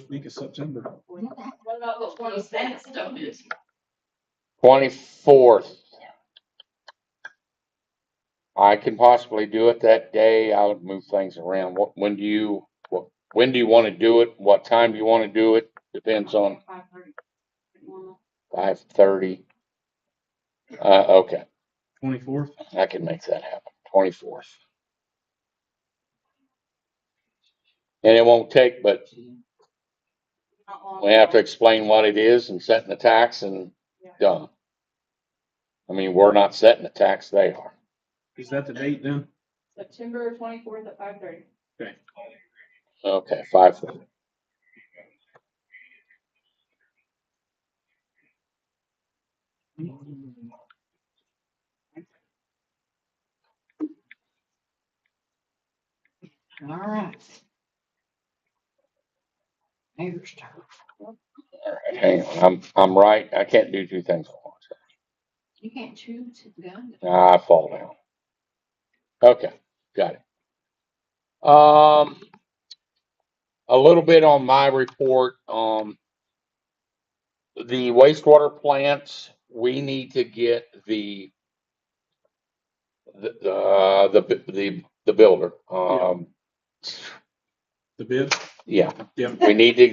first week of September. What about the 22nd? 24th. I can possibly do it that day. I'll move things around. When do you want to do it? What time do you want to do it? Depends on 5:30. Okay, 24th. I can make that happen. 24th. And it won't take, but we have to explain what it is and setting the tax and done. I mean, we're not setting the tax, they are. Is that the date then? September 24th at 5:30. Okay. Okay, 5:30. All right. Mayor's turn. All right, hang on. I'm right. I can't do two things at once. You can't choose the gun. I fall down. Okay, got it. A little bit on my report. The wastewater plants, we need to get the builder. The bid? Yeah, Yep. we need to